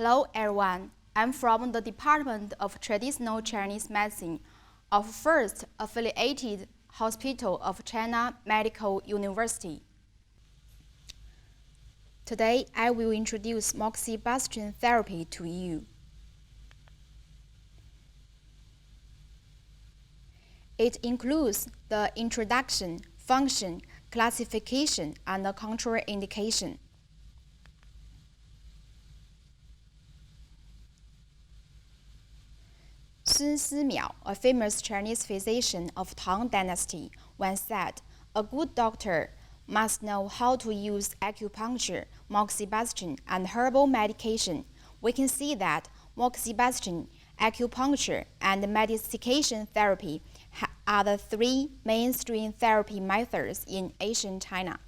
Hello everyone, I'm from the Department of Traditional Chinese Medicine of First Affiliated Hospital of China Medical University. Today I will introduce moxibustion therapy to you. It includes the introduction, function, classification, and the contraindication. Sun Simiao, a famous Chinese physician of Tang Dynasty, once said, "A good doctor must know how to use acupuncture, moxibustion, and herbal medication." We can see that moxibustion, acupuncture, and medication therapy are the three mainstream therapy methods in ancient China.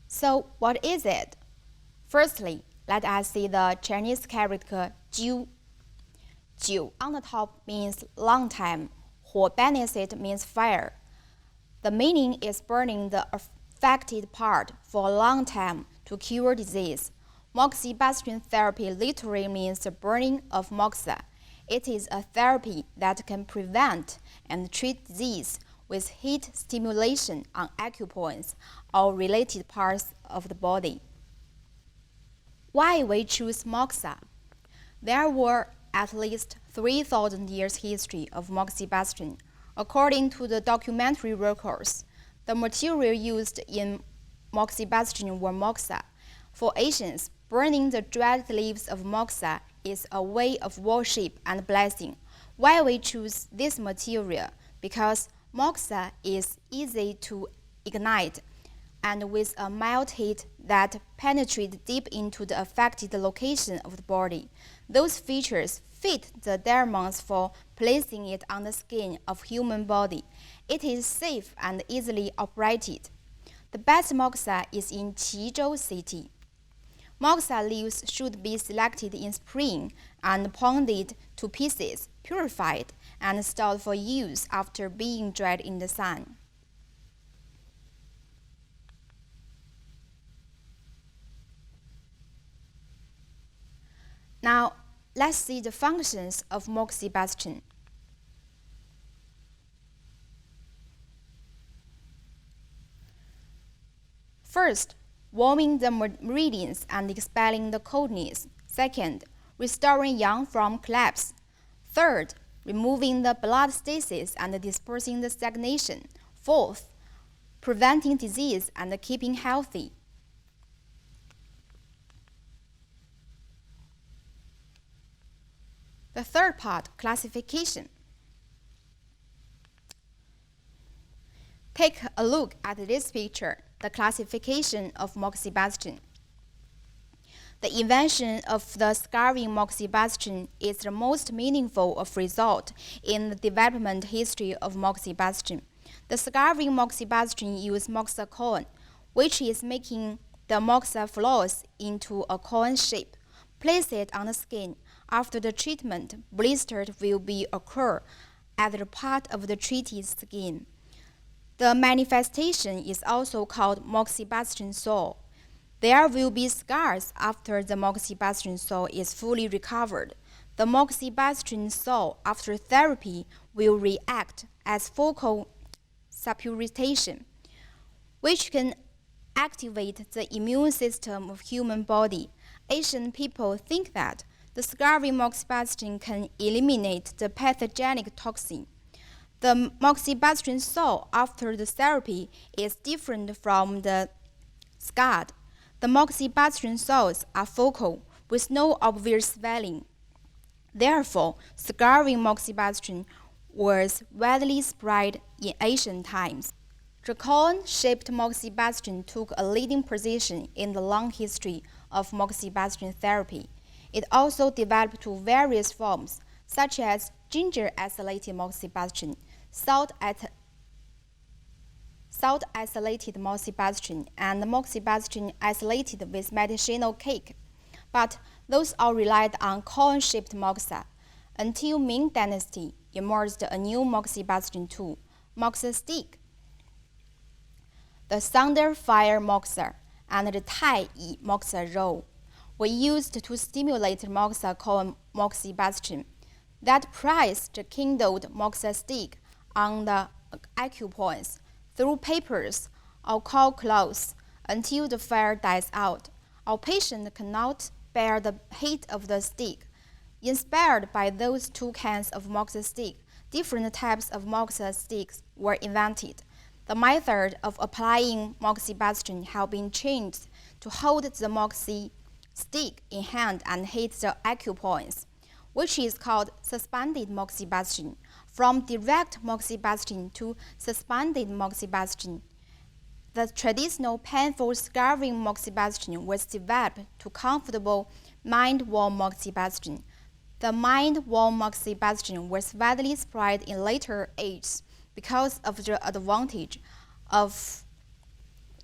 So, what is it? Firstly, let us see the Chinese character 灸. 灸 on the top means long time. 火 beneath it means fire. The meaning is burning the affected part for a long time to cure disease. Moxibustion therapy literally means the burning of moxa. It is a therapy that can prevent and treat disease with heat stimulation on acupoints or related parts of the body. Why we choose moxa? There were at least 3,000 years history of moxibustion. According to the documentary records, the material used in moxibustion were moxa. For Asians, burning the dried leaves of moxa is a way of worship and blessing. Why we choose this material? Because moxa is easy to ignite and with a mild heat that penetrates deep into the affected location of the body. Those features fit the demands for placing it on the skin of human body. It is safe and easily operated. The best moxa is in Qizhou city. Moxa leaves should be selected in spring and pounded to pieces, purified, and stored for use after being dried in the sun. Now, let's see the functions of moxibustion. First, warming the meridians and expelling the coldness. Second, restoring yang from collapse. Third, removing the blood stasis and dispersing the stagnation. Fourth, preventing disease and keeping healthy. The third part, classification. Take a look at this picture, the classification of moxibustion. The invention of the scarring moxibustion is the most meaningful of result in the development history of moxibustion. The scarring moxibustion uses moxa cone, which is making the moxa flows into a cone shape. Place it on the skin. After the treatment, blisters will be occur at the part of the treated skin. The manifestation is also called moxibustion sore. There will be scars after the moxibustion sore is fully recovered. The moxibustion sore after therapy will react as focal suppuration, which can activate the immune system of human body. Asian people think that the scarring moxibustion can eliminate the pathogenic toxin. The moxibustion sore after the therapy is different from the scarred. The moxibustion sores are focal, with no obvious swelling. Therefore, scarring moxibustion was widely spread in ancient times. The cone-shaped moxibustion took a leading position in the long history of moxibustion therapy. It also developed to various forms, such as ginger-isolated moxibustion, salt-isolated moxibustion, and moxibustion isolated with medicinal cake. But those all relied on cone-shaped moxa. Until Ming Dynasty emerged a new moxibustion tool, moxa stick. The thunder fire moxa and the Tai Yi moxa roll were used to stimulate moxa cone moxibustion. That pressed the kindled moxa stick on the acupoints through papers or cold cloths until the fire dies out. Our patient cannot bear the heat of the stick. Inspired by those two kinds of moxa stick, different types of moxa sticks were invented. The method of applying moxibustion has been changed to hold the moxie stick in hand and hit the acupoints, which is called suspended moxibustion. From direct moxibustion to suspended moxibustion, the traditional painful scarring moxibustion was developed to comfortable mind-warm moxibustion. The mind-warm moxibustion was widely spread in later ages because of the advantage of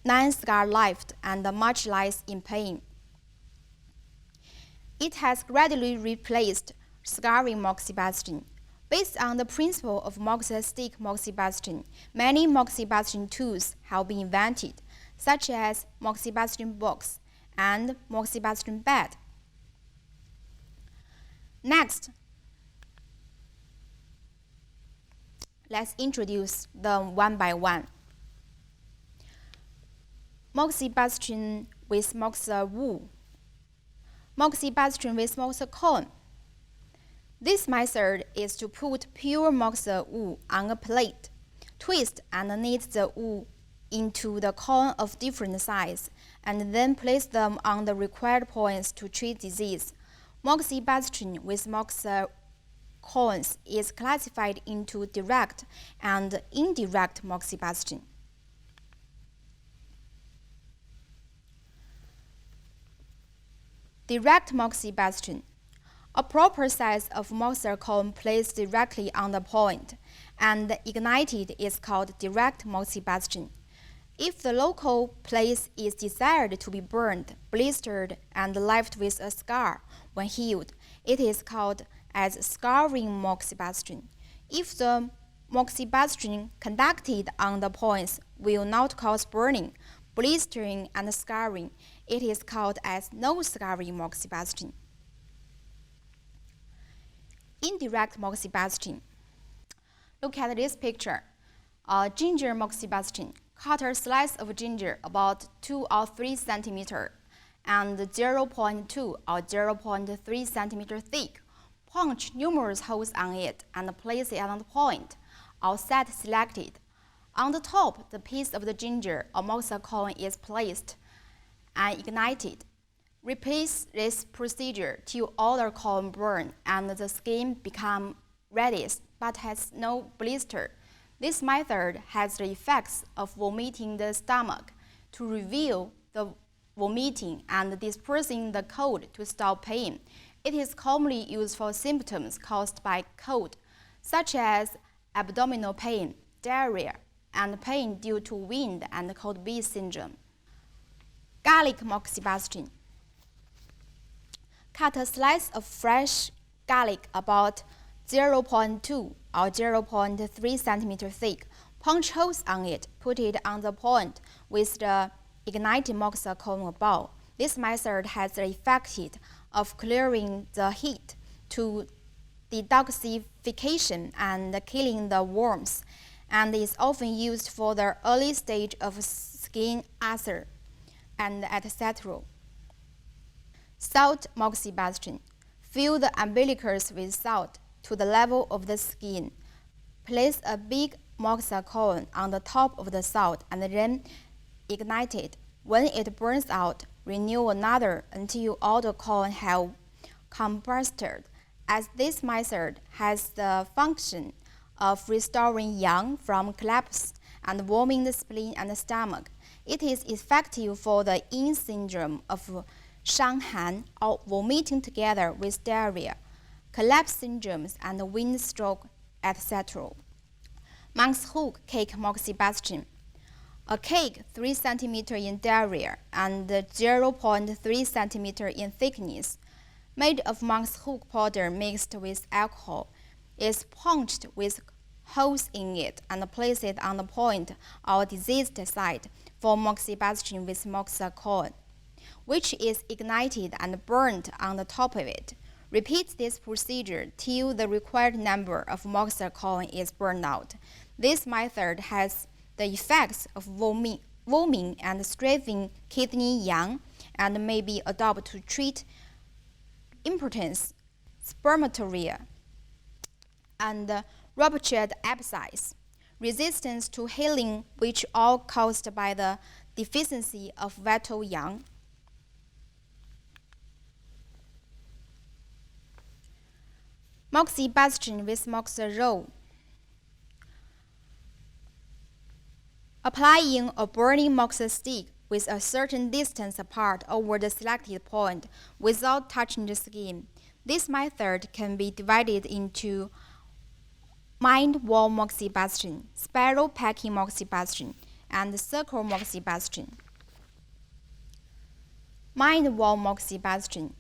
non-scar lift and much less in pain. It has gradually replaced scarring moxibustion. Based on the principle of moxa stick moxibustion, many moxibustion tools have been invented, such as moxibustion box and moxibustion bed. Next, let's introduce them one by one. Moxibustion with moxa wool. Moxibustion with moxa cone. This method is to put pure moxa wool on a plate, twist and knead the wool into the cone of different size, and then place them on the required points to treat disease. Moxibustion with moxa cones is classified into direct and indirect moxibustion. Direct moxibustion. A proper size of moxa cone placed directly on the point and ignited is called direct moxibustion. If the local place is desired to be burned, blistered, and left with a scar when healed, it is called as scarring moxibustion. If the moxibustion conducted on the points will not cause burning, blistering, and scarring, it is called as no scarring moxibustion. Indirect moxibustion. Look at this picture. Ginger moxibustion. Cut a slice of ginger about 2 or 3 cm and 0.2 or 0.3 cm thick. Punch numerous holes on it and place it on the point or set selected. On the top, the piece of the ginger or moxa cone is placed and ignited. Repeat this procedure till all the cone burn and the skin become reddish but has no blister. This method has the effects of vomiting the stomach to reveal the vomiting and dispersing the cold to stop pain. It is commonly used for symptoms caused by cold, such as abdominal pain, diarrhea, and pain due to wind and cold bee syndrome. Garlic moxibustion. Cut a slice of fresh garlic about 0.2 or 0.3 cm thick. Punch holes on it. Put it on the point with the ignited moxa cone above. This method has the effect of clearing the heat to detoxification and killing the worms, and is often used for the early stage of skin ulcer and etc. Salt moxibustion. Fill the umbilicus with salt to the level of the skin. Place a big moxa cone on the top of the salt and then ignite it. When it burns out, renew another until all the cone have combusted, as this method has the function of restoring yang from collapse and warming the spleen and stomach. It is effective for the yin syndrome of Shanghan or vomiting together with diarrhea, collapse syndromes, and wind stroke, etc. Monk's hook cake moxibustion. A cake 3 cm in diameter and 0.3 cm in thickness, made of monk's hook powder mixed with alcohol, is punched with holes in it and placed on the point or diseased side for moxibustion with moxacoin, which is ignited and burned on the top of it. Repeat this procedure till the required number of moxacoin is burned out. This method has the effects of warming and strengthening kidney yang and may be adopted to treat impotence, spermaturia, and ruptured abscess, resistance to healing, which are caused by the deficiency of vital yang. Moxibustion with moxazole. Applying a burning moxa stick with a certain distance apart over the selected point without touching the skin. This method can be divided into mind wall moxibustion, spiral packing moxibustion, and circle moxibustion. Mind wall moxibustion.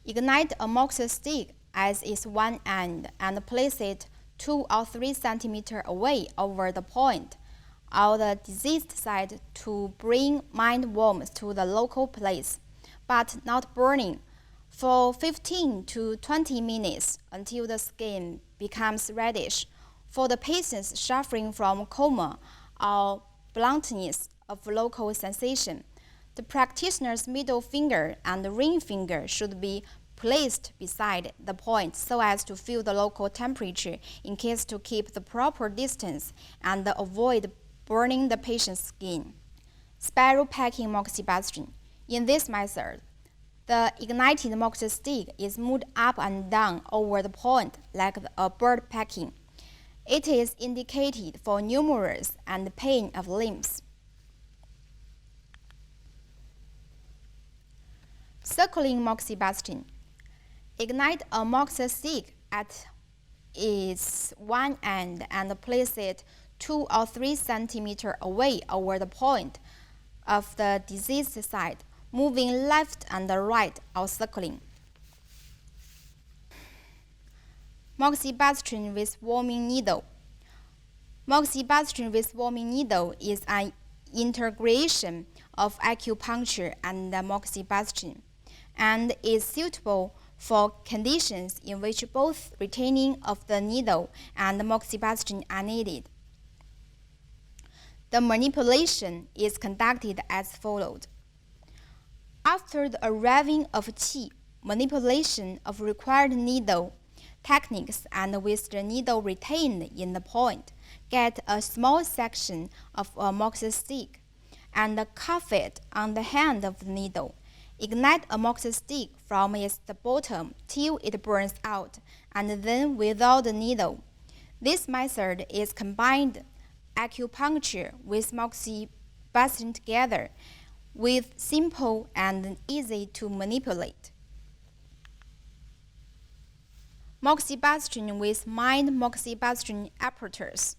Ignite a moxa stick at its one end and place it 2 or 3 centimeters away over the point on the diseased side to bring mind warmth to the local place, but not burning, for 15 to 20 minutes until the skin becomes reddish. For the patients suffering from coma or bluntness of local sensation, the practitioner's middle finger and ring finger should be placed beside the point so as to feel the local temperature in case to keep the proper distance and avoid burning the patient's skin. Spiral packing moxibustion. In this method, the ignited moxa stick is moved up and down over the point like a bird packing. It is indicated for numerous and pain of limbs. Circling moxibustion. Ignite a moxa stick at its one end and place it 2 or 3 centimeters away over the point of the diseased side, moving left and right or circling. Moxibustion with warming needle. Moxibustion with warming needle is an integration of acupuncture and moxibustion, and is suitable for conditions in which both retaining of the needle and moxibustion are needed. The manipulation is conducted as follows. After the arriving of qi, manipulation of required needle techniques and with the needle retained in the point, get a small section of a moxa stick and cuff it on the hand of the needle. Ignite a moxa stick from its bottom till it burns out, and then without the needle. This method is combined acupuncture with moxibustion together, with simple and easy to manipulate. Moxibustion with mind moxibustion apparatus.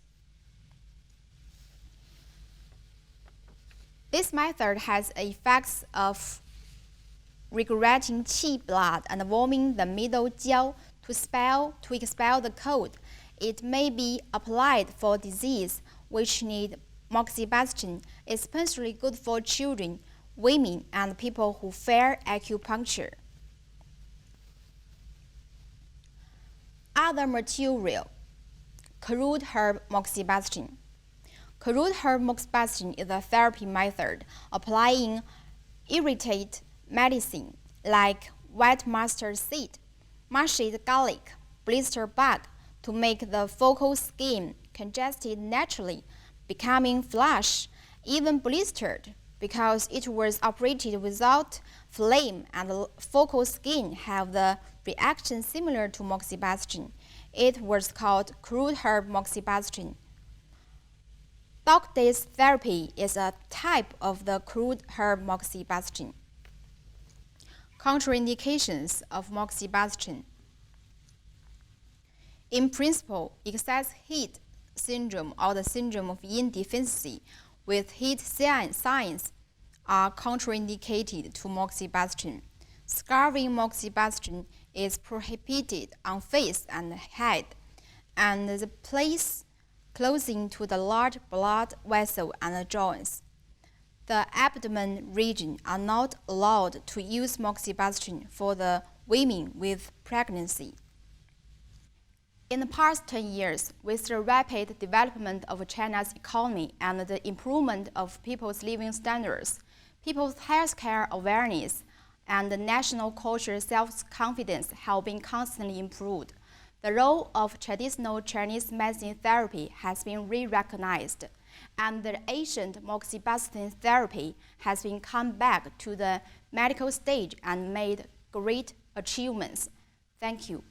This method has effects of regulating qi blood and warming the middle jiao to expel the cold. It may be applied for disease which need moxibustion, especially good for children, women, and people who fear acupuncture. Other material. Crude herb moxibustion. Crude herb moxibustion is a therapy method applying irritate medicine like white mustard seed, mashed garlic, blister bug to make the focal skin congested naturally, becoming flush, even blistered, because it was operated without flame and the focal skin have the reaction similar to moxibustion. It was called crude herb moxibustion. Dog-days therapy is a type of the crude herb moxibustion. Contraindications of moxibustion. In principle, excess heat syndrome or the syndrome of yin deficiency with heat signs are contraindicated to moxibustion. Scarring moxibustion is prohibited on face and head, and the place closing to the large blood vessel and the joints. the abdomen region are not allowed to use moxibustion for the women with pregnancy. In the past 10 years, with the rapid development of China's economy and the improvement of people's living standards, people's healthcare awareness and national cultural self-confidence have been constantly improved. The role of traditional Chinese medicine therapy has been re-recognized, and the ancient moxibustion therapy has been come back to the medical stage and made great achievements. Thank you.